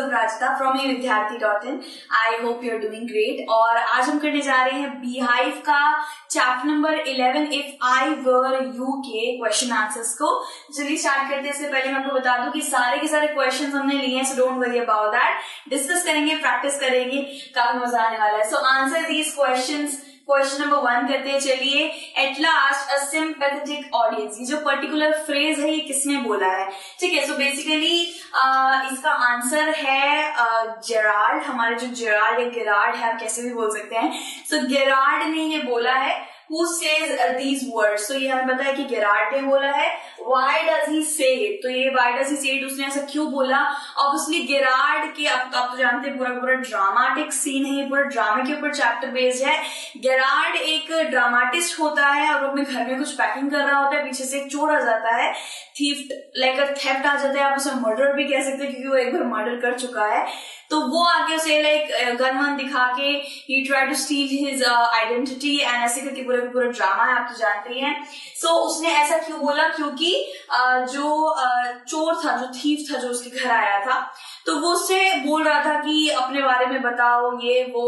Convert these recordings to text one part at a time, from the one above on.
अपराजिता from विद्यार्थी.in। I hope you are doing great. और आज हम करने जा रहे हैं बीहाइव का chapter number 11 if I were you के क्वेश्चन आंसर्स को। चलिए स्टार्ट करते हैं। इससे पहले मैं आपको बता दूं कि सारे के सारे क्वेश्चंस हमने लिए हैं, so don't worry about that. Discuss करेंगे, प्रैक्टिस करेंगे, काफी मजा आने वाला है। So answer these questions. Question number 1 करते हैं। चलिए, at last a sympathetic audience, ये जो पर्टिकुलर फ्रेज है ये किसने बोला है? ठीक है, सो बेसिकली इसका आंसर है जेराल्ड। हमारे जो जेराल्ड या गेरार्ड है, आप कैसे भी बोल सकते हैं। सो गेरार्ड ने ये बोला है। Who says these words? तो ये हमें पता है कि गेरार्ड ने बोला है। Why does he say it? तो ये why does he say it, उसने ऐसा क्यों बोला? Obviously गेरार्ड के आप तो जानते हैं पूरा ड्रामेटिक सीन है, ये पूरा ड्रामे के ऊपर चैप्टर बेस्ड है। गेरार्ड एक ड्रामाटिस्ट होता है और वो अपने घर में कुछ पैकिंग कर रहा होता है, पीछे से एक चोर आ जाता है, थेफ्ट आ जाता है, आप उसे मर्डर भी कह सकते हैं क्योंकि वो एक बार मर्डर कर चुका है। तो वो आके उसे गन वन दिखा के ही try to steal his identity and ऐसे करके पूरा ड्रामा है, आप तो जानते ही हैं। सो उसने ऐसा क्यों बोला? क्योंकि जो चोर था, जो थीफ था, जो उसके घर आया था, तो वो उससे बोल रहा था कि अपने बारे में बताओ, ये वो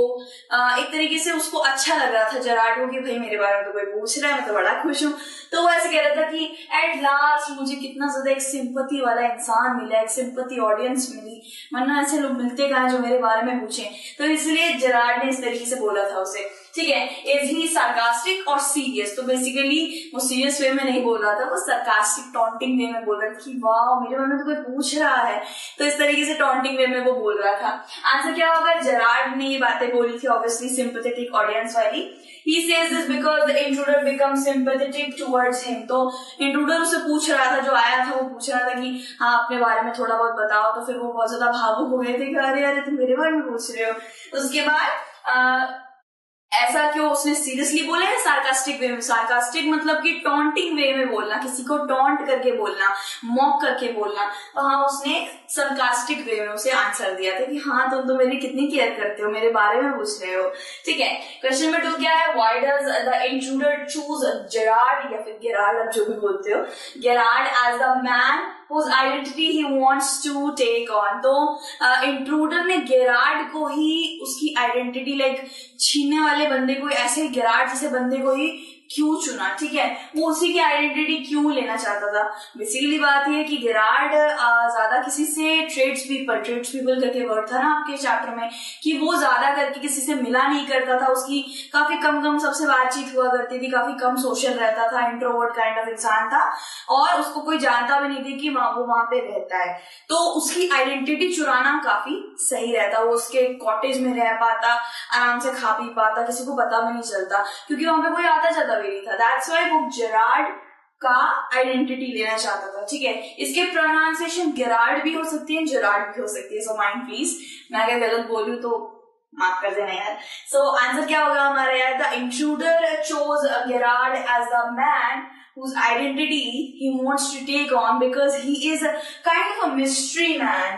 एक तरीके से उसको अच्छा लग रहा था जेरार्ड को कि भाई मेरे बारे में तो कोई पूछ रहा है, मैं तो बड़ा खुश हूँ। तो वो ऐसे कह रहा था कि एट लास्ट मुझे कितना ज्यादा एक सिंपैथी वाला इंसान मिला, एक सिंपैथी ऑडियंस मिली, वरना ऐसे लोग मिलते कहाँ जो मेरे बारे में पूछे। तो इसलिए जेरार्ड ने इस तरीके से बोला था उसे। ठीक है, इज ही सार्कास्टिक और सीरियस? तो बेसिकली वो सीरियस वे में नहीं बोल रहा था, वो सार्कास्टिक टॉन्टिंग वे में बोल रहा था कि वाह मेरे बारे में तो कोई पूछ रहा है। तो इस तरीके से टॉन्टिंग वे में वो बोल रहा था। आंसर क्या होगा? जेरार्ड ने ये बातें बोली थी ऑब्वियसली सिंपैथेटिक ऑडियंस वाली। He says this because the intruder becomes sympathetic towards him। तो इंट्रूडर उसे पूछ रहा था, जो आया था वो पूछ रहा था कि हाँ अपने बारे में थोड़ा बहुत बताओ। तो फिर वो बहुत ज्यादा भावुक हो गए थे कि अरे अरे तुम मेरे बारे में पूछ रहे हो। उसके बाद ऐसा क्यों उसने सीरियसली बोला है? सार्कास्टिक वे में। सार्कास्टिक मतलब कि टॉन्टिंग वे में बोलना, किसी को टॉन्ट करके बोलना, मॉक करके बोलना। तो हाँ, उसने सार्कास्टिक वे में उसे आंसर दिया था कि हाँ तुम तो मेरी कितनी केयर करते हो, मेरे बारे में पूछ रहे हो। ठीक है, क्वेश्चन नंबर 2 क्या है? Why does the intruder choose Gerard या फिर गेरार्ड, आप जो भी बोलते हो, Gerard as the man whose identity he wants to take on। तो इंट्रूडर ने गेरार्ड को ही उसकी आइडेंटिटी छीनने वाले बंदे को, ऐसे गेरार्ड जैसे बंदे को ही क्यों चुना? ठीक है, वो उसी की आइडेंटिटी क्यों लेना चाहता था? बेसिकली बात यह है कि गेरार्ड ज्यादा किसी से ट्रेड्स पीपल करके वर्ड था ना आपके चैप्टर में, कि वो ज्यादा करके किसी से मिला नहीं करता था, उसकी काफी कम सबसे बातचीत हुआ करती थी, काफी कम सोशल रहता था, इंट्रोवर्ट काइंड ऑफ इंसान था, और उसको कोई जानता भी नहीं थी कि वो वहां पे रहता है। तो उसकी आइडेंटिटी चुराना काफी सही रहता, वो उसके कॉटेज में रह पाता, आराम से खा पी पाता, किसी को पता भी नहीं चलता क्योंकि वहां पे कोई आता जाता भी नहीं था। दैट्स व्हाई वो जेरार्ड का आइडेंटिटी लेना चाहता था। ठीक है, इसके प्रोनाउंसिएशन गेरार्ड भी हो सकती है, जेरार्ड भी हो सकती है। सो माइंड प्लीज, मैं अगर गलत बोलूं तो माफ कर देना यार। सो आंसर क्या होगा हमारा यार? The intruder chose Gerard as the man whose identity he wants to take on because he is a kind of a mystery man.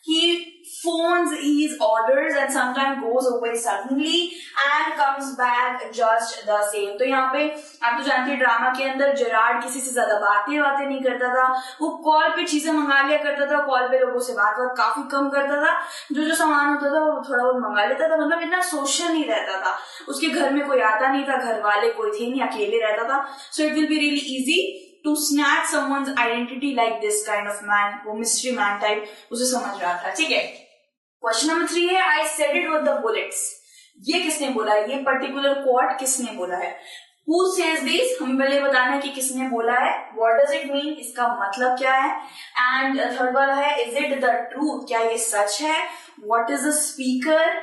He phones his orders and sometimes goes away suddenly and comes back just the same। तो यहाँ पे आप तो जानते हैं drama के अंदर Gerrard किसी से ज्यादा बातें नहीं करता था, वो कॉल पे चीजें मंगा लिया करता था, कॉल पे लोगों से बात काफी कम करता था, जो सामान होता था वो थोड़ा बहुत मंगा लेता था, मतलब इतना सोशल नहीं रहता था, उसके घर में कोई आता नहीं था, घर वाले कोई थे नहीं, अकेले रहता था। So it will be really easy to snatch someone's identity like this kind of man, वो mystery man type उसे समझ रहा था। ठीक है, क्वेश्चन नंबर 3 है I said it with the bullets। ये किसने बोला है? ये पर्टिकुलर कोट किसने बोला है? Who says this? हमें पहले बताना है कि किसने बोला है। What does it mean? इसका मतलब क्या है? एंड थर्ड वाला है is it the truth? क्या ये सच है? What is the speaker's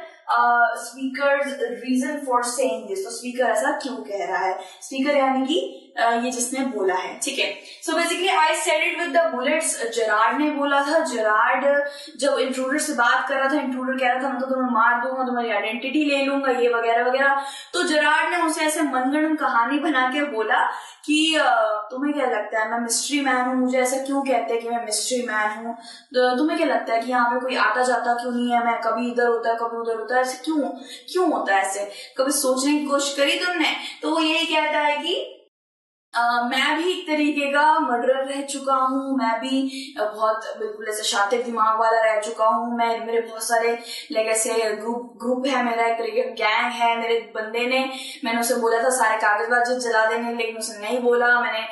reason for saying this? तो स्पीकर ऐसा क्यों कह रहा है? स्पीकर यानी कि ये जिसने बोला है। ठीक है, so basically I said it with the bullets, Gerard ने बोला था। जेरार्ड जब इंट्रूडर से बात कर रहा था, इंट्रूडर कह रहा था मैं तो तुम्हें मार दूंगा, तुम्हारी आइडेंटिटी ले लूंगा, ये वगैरह वगैरह। तो जेरार्ड ने उसे ऐसे मनगढ़ंत कहानी बना के बोला कि तुम्हें क्या लगता है मैं मिस्ट्री मैन हूँ, मुझे ऐसा क्यों कहते हैं कि मैं मिस्ट्री मैन हूँ, तुम्हें क्या लगता है कि यहाँ पे कोई आता जाता क्यों नहीं है, मैं कभी इधर होता है कभी उधर होता है, ऐसे क्यों होता है, ऐसे कभी सोचने की कोशिश करी तुमने? तो वो यही कहता है कि मैं भी एक तरीके का मर्डरर रह चुका हूँ, मैं भी बहुत बिल्कुल ऐसे शातिर दिमाग वाला रह चुका हूँ। मैं मेरे बहुत सारे लाइक ऐसे ग्रुप है, मेरा एक तरीके का गैंग है। मेरे बंदे ने, मैंने उसे बोला था सारे कागज वागज जला देने, लेकिन उसने नहीं बोला। मैंने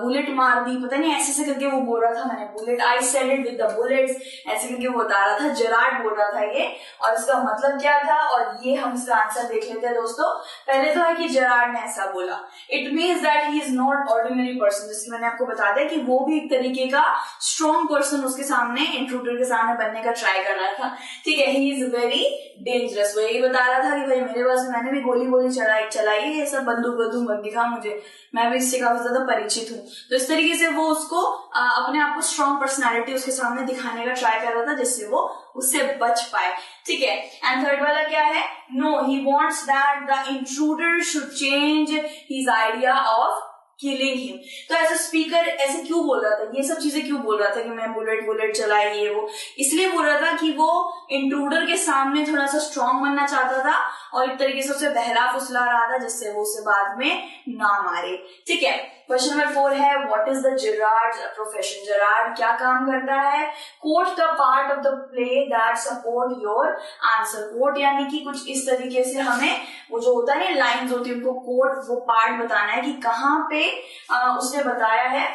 बुलेट मार दी, पता नहीं ऐसे ऐसे करके वो बोल रहा था, मैंने bullet, I said it with the bullets, ऐसे करके वो बता रहा था। जेरार्ड बोल रहा था ये, और इसका मतलब क्या था, और ये हम इसका आंसर देख लेते हैं दोस्तों। पहले तो है कि जेरार्ड ने ऐसा बोला, it means that he is not ordinary person, जिसकी मैंने आपको बता दिया कि वो भी एक तरीके का स्ट्रॉन्ग पर्सन उसके सामने, इंट्रूडर के सामने बनने का ट्राई कर रहा था। ठीक है, ही इज वेरी डेंजरस। वो यही बता रहा था कि भाई मेरे पास, मैंने भी गोली चलाई है, ये सब बंदूक मत दिखा मुझे, मैं भी इससे काफी ज्यादा परिचित हूँ। तो इस तरीके से वो उसको अपने आप को स्ट्रॉन्ग पर्सनैलिटी उसके सामने दिखाने का ट्राई कर रहा था, जिससे वो उससे बच पाए। ठीक है, एंड थर्ड वाला क्या है, no he wants that the intruder should change his idea of killing him. तो एज अ स्पीकर ऐसे क्यों बोल रहा था, ये सब चीजें क्यों बोल रहा था कि मैं बुलेट चलाई ये वो, इसलिए बोल रहा था कि वो इंट्रूडर के सामने थोड़ा सा स्ट्रॉन्ग बनना चाहता था और एक तरीके से उसे बहला फुसला रहा था, जिससे वो उसे बाद में ना मारे। ठीक है, क्वेश्चन नंबर 4 है, what is the Gerard's profession. Gerard क्या काम करता है, quote the part of the play that support your answer. Quote यानी कि कुछ इस तरीके से हमें वो जो होता है ना, लाइंस होती है, उनको कोट, वो पार्ट बताना है कि कहाँ पे उसने बताया है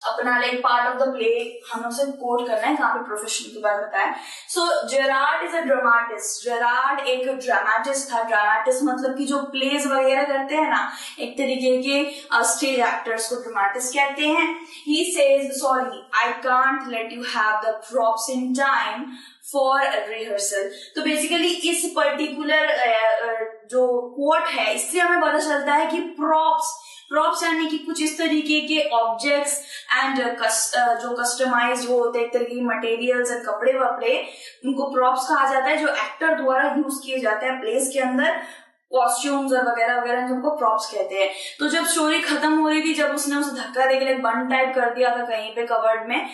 अपना like part of the play, हमें उसे कोट करना है कहाँ पे प्रोफेशन के बारे में बताया। So Gerard is a dramatist. Gerard एक ड्रामाटिस्ट था। ड्रामाटिस्ट मतलब कि जो प्लेज वगैरह करते हैं ना, एक तरीके के स्टेज एक्टर्स को ड्रामाटिस्ट कहते हैं। He says, sorry I can't let you have the props in time for rehearsal. तो बेसिकली इस पर्टिकुलर जो कोट है, इससे हमें पता चलता है कि प्रॉप्स यानी कि कुछ इस तरीके के ऑब्जेक्ट्स एंड जो कस्टमाइज वो होते हैं, एक तरीके के मटेरियल्स एंड कपड़े वपड़े, उनको प्रॉप्स कहा जाता है, जो एक्टर द्वारा यूज किए जाते हैं प्लेस के अंदर, कॉस्ट्यूम्स और वगैरह वगैरह, जिनको प्रॉप्स कहते हैं। तो जब स्टोरी खत्म हो रही थी, जब उसने उसे धक्का देकर बंद टाइप कर दिया था कहीं पे कवर्ड में,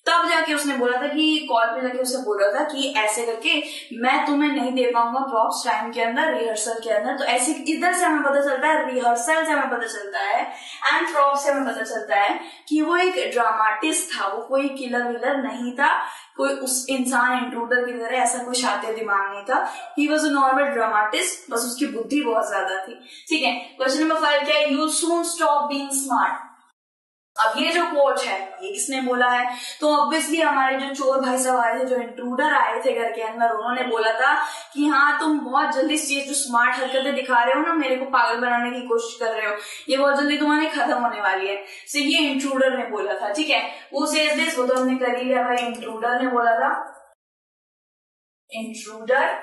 तब जाके उसने बोला था कि कॉल पे जाके उसने बोला था कि ऐसे करके मैं तुम्हें नहीं दे पाऊंगा प्रॉप्स टाइम के अंदर, रिहर्सल के अंदर। तो ऐसे इधर से हमें पता चलता है, रिहर्सल से हमें पता चलता है एंड प्रॉप्स से हमें पता चलता है कि वो एक ड्रामाटिस्ट था, वो कोई किलर विलर नहीं था, कोई उस इंसान इंट्रूडर की तरह ऐसा कोई शातिर दिमाग नहीं था। He was a normal dramatist, बस उसकी बुद्धि बहुत ज्यादा थी। ठीक है, क्वेश्चन नंबर 5 क्या है, you soon stop being smart. अब ये जो कोट है, ये किसने बोला है, तो ऑब्वियसली हमारे जो चोर भाई साहब आए थे, जो इंट्रूडर आए थे घर के अंदर, उन्होंने बोला था कि हाँ तुम बहुत जल्दी चीज जो स्मार्ट हरकतें दिखा रहे हो ना, मेरे को पागल बनाने की कोशिश कर रहे हो, ये बहुत जल्दी तुम्हारी खत्म होने वाली है। तो ये इंट्रूडर ने बोला था। ठीक है, वो सेज दिस, वो तो हमने कर ही लिया भाई, इंट्रूडर ने बोला था। इंट्रूडर,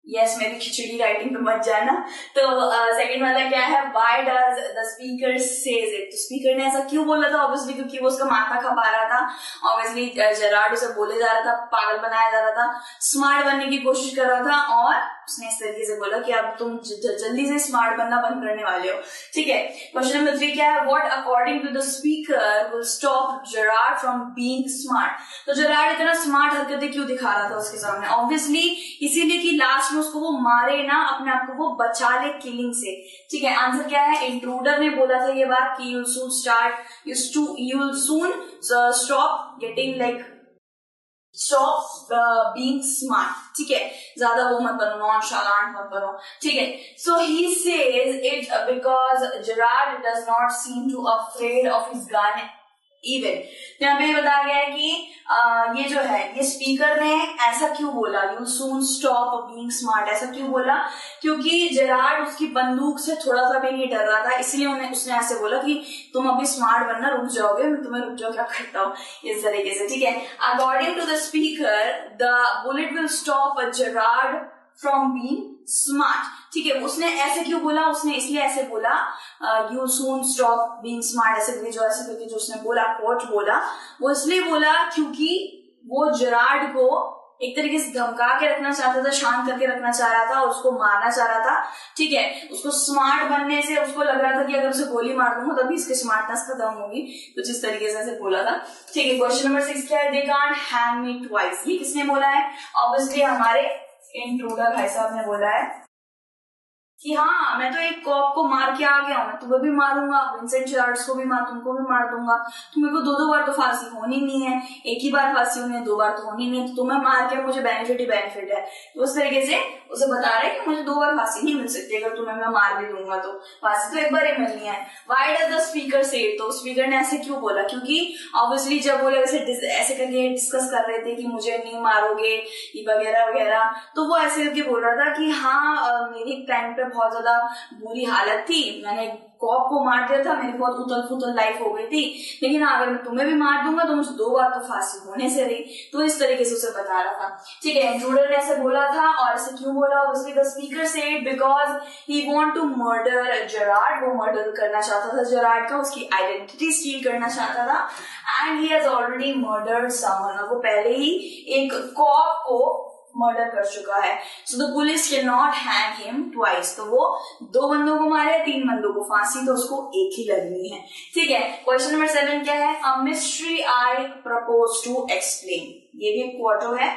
यस, मेरी खिचड़ी राइटिंग पे मत जाना। तो सेकंड वाला क्या है, why does the speaker says it. तो स्पीकर ने ऐसा क्यों बोला था, ऑब्वियसली क्योंकि वो उसका माथा खपा रहा था। ऑब्वियसली जेरार्ड उसे बोले जा रहा था, पागल बनाया जा रहा था, स्मार्ट बनने की कोशिश कर रहा था, और उसने इस तरीके से बोला कि अब तुम जल्दी से स्मार्ट बनना बंद करने वाले हो। ठीक है, क्वेश्चन नंबर 3 क्या है, what according to the speaker will stop Gerard from being smart. तो जेरार्ड इतना स्मार्ट हरकतें क्यों दिखा रहा था उसके सामने, ऑब्वियसली इसीलिए कि लास्ट में उसको वो मारे ना, अपने आप को वो बचा ले किलिंग से। ठीक है, आंसर क्या है, इंट्रूडर ने बोला था ये बात कि you'll soon stop getting like stop being smart। ठीक है, ज्यादा वो मत बनो, नॉनशालांट मत बनो। ठीक है, so he says it because Gerard does not seem to afraid of his gun even। तो यहाँ पे बताया गया है कि ये जो है, ये स्पीकर ने ऐसा क्यों बोला, you soon stop being smart, ऐसा क्यों बोला, क्योंकि जेरार्ड उसकी बंदूक से थोड़ा सा भी नहीं डर रहा था, इसलिए उसने ऐसे बोला कि तुम अभी स्मार्ट बनना, रुक जाओगे, मैं तुम्हें रुक जाओ क्या करता हूँ, इस तरीके से। ठीक है, according to the speaker the bullet will stop Gerard from being smart. ठीक है, उसने ऐसे क्यों बोला, उसने इसलिए ऐसे बोला, you soon stop being smart, ऐसे करके जो उसने बोला, कोट बोला, वो इसलिए बोला क्योंकि वो जेरार्ड को एक तरीके से धमका के रखना चाहता था, शांत करके रखना चाह रहा था, और उसको मारना चाह रहा था। ठीक है, उसको स्मार्ट बनने से उसको लग रहा था कि अगर उसे गोली मार दूंगा तभी इसकी स्मार्टनेस खत्म होगी, कुछ इस तरीके से ऐसे बोला था। ठीक है, क्वेश्चन नंबर 6 क्या है, they can't hang me twice. ये किसने बोला है, ऑब्वियसली हमारे इंट्रूडर भाई साहब ने बोला है। कि हाँ मैं तो एक कॉप को मार के आ गया हूँ, मैं तुम्हें भी मारूंगा, विंसेंट चार्ल्स को भी तुमको भी मार दूंगा, तुम्हें को 2-2 बार तो फांसी होनी नहीं है, एक ही बार फांसी होनी है, 2 बार तो होनी नहीं है, तो तुम्हें मार के मुझे बेनिफिट ही बेनिफिट है। तो उस तरीके से उसे बता रहा है कि मुझे 2 बार फांसी नहीं मिल सकती, अगर तुम्हें मैं मार भी दूंगा तो फांसी तो एक बार ही मिलनी है। वाई डज द स्पीकर से, तो स्पीकर ने ऐसे क्यों बोला, क्योंकि ऑब्वियसली जब वो लोग ऐसे करके डिस्कस कर रहे थे कि मुझे नहीं मारोगे वगैरह वगैरह, तो वो ऐसे करके बोल रहा था कि हाँ मेरी टाइम पे बहुत ज्यादा बुरी हालत थी, मैंने कॉप को मार दिया था, मेरी बहुत उथल पुथल लाइफ हो गई थी, लेकिन अगर मैं तुम्हें भी मार दूंगा तो मुझे 2 बार तो फांसी होने से रही। तो इस तरीके से उसे बता रहा था। ठीक है, इंट्रूडर ने ऐसे बोला था, और ऐसे क्यों बोला, obviously the speaker said because he want to murder Gerard, वो मर्डर करना चाहता था जेरार्ड का, उसकी आइडेंटिटी स्टील करना चाहता था, and he has already murdered someone, वो पहले ही एक कॉप को मर्डर कर चुका है। So the police can not hang him twice, तो वो 2 बंदों को मारे, 3 बंदों को फांसी, तो उसको एक ही लगनी है। ठीक है, क्वेश्चन नंबर 7 क्या है, a mystery I propose to explain, ये भी एक क्वार्टो है।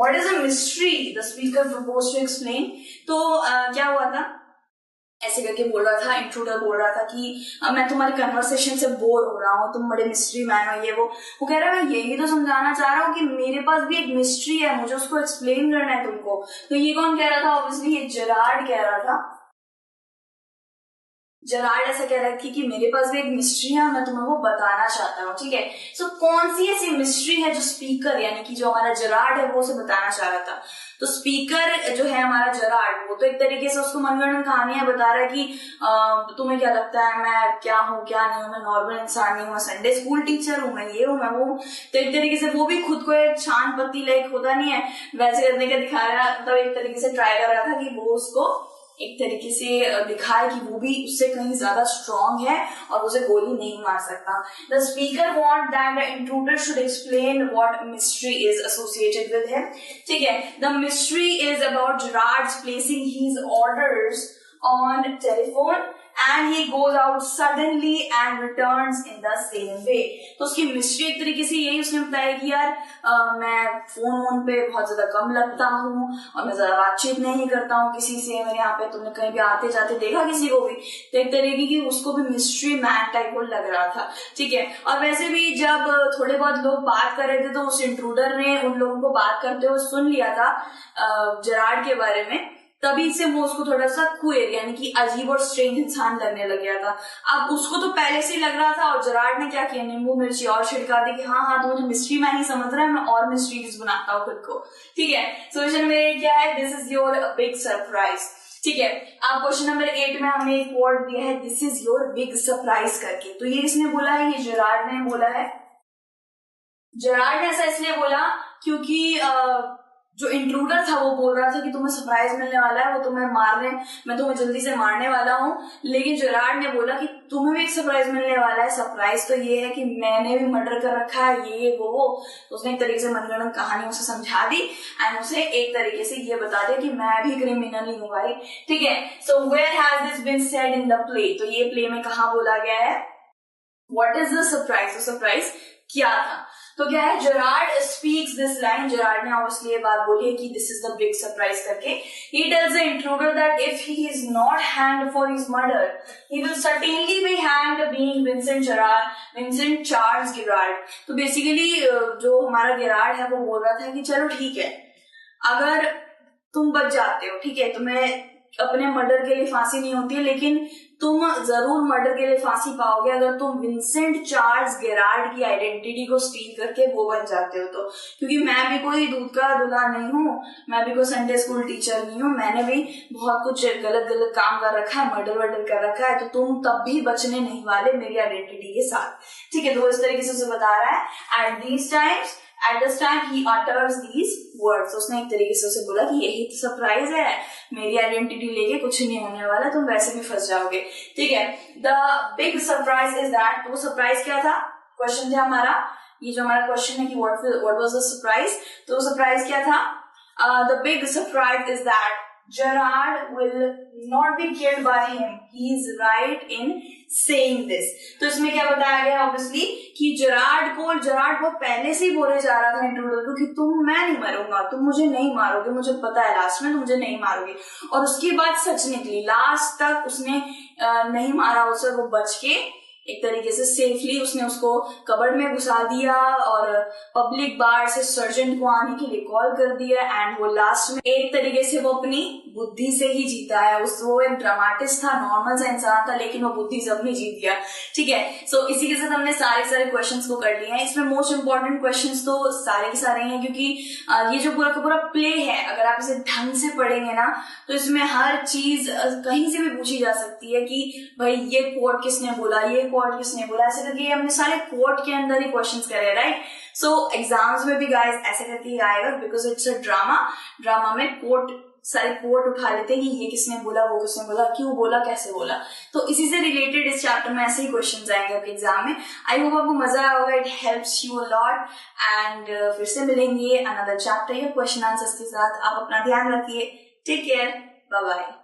What is a mystery the speaker propose to explain, तो क्या हुआ था, ऐसे करके बोल रहा था, इंट्रूडर बोल रहा था कि मैं तुम्हारे कन्वर्सेशन से बोर हो रहा हूँ, तुम बड़े मिस्ट्री मैन हो, ये वो कह रहा है मैं यही तो समझाना चाह रहा हूँ कि मेरे पास भी एक मिस्ट्री है, मुझे उसको एक्सप्लेन करना है तुमको। तो ये कौन कह रहा था, ऑब्वियसली ये जेरार्ड कह रहा था। जेरार्ड ऐसा कह रहा थी कि मेरे पास भी एक मिस्ट्री है, मैं तुम्हें वो बताना चाहता हूँ। ठीक है, सो कौन सी ऐसी मिस्ट्री है जो स्पीकर यानी कि जो हमारा जेरार्ड है वो उसे बताना चाह रहा था। तो स्पीकर जो है हमारा जेरार्ड, वो तो एक तरीके से उसको मनगढ़ंत कहानियां बता रहा है कि तुम्हें क्या लगता है मैं क्या हूँ क्या नहीं हूँ, मैं नॉर्मल इंसान नहीं हूँ, मैं संडे स्कूल टीचर हूँ, मैं ये हूँ मैं वो। तो एक तरीके से वो भी खुद को एक शांत पत्ती लाइक होता नहीं है वैसे करने का दिखा रहा, मतलब एक तरीके से ट्राई कर रहा था कि वो उसको एक तरीके से दिखाए कि वो भी उससे कहीं ज्यादा स्ट्रॉन्ग है और उसे गोली नहीं मार सकता। The speaker want that the intruder should explain what mystery is associated with him. ठीक है, the mystery is about Gerard placing his orders on telephone and he goes out suddenly and returns in the same way। तो उसकी mystery एक तरीके से यही उसने बताया कि यार मैं फोन पे बहुत ज्यादा कम लगता हूँ और मैं ज्यादा बातचीत नहीं करता हूँ किसी से, मेरे यहाँ पे तुमने कहीं भी आते जाते देखा किसी को भी, तो एक तरीके की उसको भी मिस्ट्री मैन टाइप को लग रहा था। ठीक है, और वैसे भी जब थोड़े बहुत लोग बात कर रहे थे तो उस इंट्रूडर ने उन लोगों को बात करते हुए सुन लिया था जेरार्ड के बारे में, तभी से वो उसको थोड़ा सा क्वेर यानी कि अजीब और स्ट्रेंज इंसान लगने लग गया था। अब उसको तो पहले से ही लग रहा था और जेरार्ड ने क्या किया, नींबू मिर्ची और छिड़का दी कि हाँ तो मुझे मिस्ट्री मैन ही समझ रहा है, मैं और मिस्ट्रीज बनाता हूँ खुद को। ठीक है, सोल्यूशन में क्या है, this is your big surprise. ठीक है, अब क्वेश्चन नंबर 8 में हमने एक वर्ड दिया है this is your big surprise करके, तो ये किसने बोला है, ये जेरार्ड ने बोला है। जेरार्ड ने ऐसा इसलिए बोला क्योंकि जो इंट्रूडर था वो बोल रहा था कि तुम्हें सरप्राइज मिलने वाला है, वो तुम्हें मैं तुम्हें जल्दी से मारने वाला हूँ, लेकिन जेरार्ड ने बोला कि तुम्हें भी एक सरप्राइज मिलने वाला है, सरप्राइज तो ये है कि मैंने भी मर्डर कर रखा है ये वो। तो उसने एक तरीके से मनगढ़ंत कहानी उसे समझा दी एंड उसे एक तरीके से ये बता दिया कि मैं भी क्रिमिनल ही हूँ भाई। ठीक है, so where has this been said in the play, तो ये प्ले में कहाँ बोला गया है, व्हाट इज द सरप्राइज, तो सरप्राइज क्या था। तो क्या है, Gerard speaks this line, Gerard ने ऑब्वियसली ये बात बोली है कि this is the big surprise करके। He tells the intruder that if he is not hanged for his murder he will certainly be hanged being Vincent Charles Gerard. तो basically जो हमारा गेरार्ड है वो बोल रहा था कि चलो ठीक है, अगर तुम बच जाते हो, ठीक है, तुम्हें अपने मर्डर के लिए फांसी नहीं होती है, लेकिन तुम जरूर मर्डर के लिए फांसी पाओगे अगर तुम विंसेंट चार्ल्स गेरार्ड की आइडेंटिटी को स्टील करके वो बन जाते हो। तो क्योंकि मैं भी कोई दूध का दूल्हा नहीं हूँ, मैं भी कोई संडे स्कूल टीचर नहीं हूँ, मैंने भी बहुत कुछ गलत काम कर रखा है, मर्डर कर रखा है, तो तुम तब भी बचने नहीं वाले मेरी आइडेंटिटी के साथ। ठीक है, तो इस तरीके से उसे बता रहा है At this time he utters these words। उसने एक तरीके से उसे बोला कि यही तो सरप्राइज है, मेरी आइडेंटिटी लेके कुछ नहीं होने वाला, तुम वैसे भी फंस जाओगे। ठीक है, the big surprise is that, तो सरप्राइज क्या था, क्वेश्चन था हमारा, ये जो हमारा क्वेश्चन है कि व्हाट वाज द सरप्राइज, तो सरप्राइज क्या था, the big surprise is that Gerard will not be killed by him. He is right in saying this. तो इसमें क्या बताया गया ऑब्वियसली कि जेरार्ड बहुत पहले से ही बोले जा रहा था इंट्रोडक्शन को कि मैं नहीं मरूंगा, तुम मुझे नहीं मारोगे, मुझे पता है लास्ट में तुम मुझे नहीं मारोगे। और उसकी बात सच निकली, लास्ट तक उसने नहीं मारा उसे, वो बच के एक तरीके से सेफली उसने उसको कबर्ड में घुसा दिया और पब्लिक बार से सर्जेंट को आने के लिए कॉल कर दिया। एंड वो लास्ट में एक तरीके से वो अपनी बुद्धि से ही जीता है। वो एक ड्रामेटिस्ट था, नॉर्मल सा इंसान था, लेकिन वो बुद्धि से अपनी जीत गया। ठीक है, सो इसी के साथ हमने सारे क्वेश्चंस को कर लिए हैं। इसमें मोस्ट इंपॉर्टेंट क्वेश्चंस तो सारे के सारे हैं, क्योंकि ये जो पूरा का पूरा प्ले है, अगर आप इसे ढंग से पढ़ेंगे ना तो इसमें हर चीज कहीं से भी पूछी जा सकती है कि भाई ये कोट किसने बोला, ये कोट किसने बोला, ऐसे करके हमने सारे कोट के अंदर ही क्वेश्चंस करे, राइट। सो एग्जाम्स में भी गाइस ऐसे करके ही आएगा, बिकॉज इट्स अ ड्रामा में कोट सारे कोट उठा लेते हैं कि ये किसने बोला, वो किसने बोला, क्यों बोला, कैसे बोला। तो इसी से रिलेटेड इस चैप्टर में ऐसे ही क्वेश्चंस आएंगे आपके एग्जाम में। आई होप आपको मजा आया होगा, it helps you a lot. And फिर से मिलेंगे अनदर चैप्टर या क्वेश्चन आंसर्स के साथ। आप अपना ध्यान रखिए, टेक केयर, बाय बाय।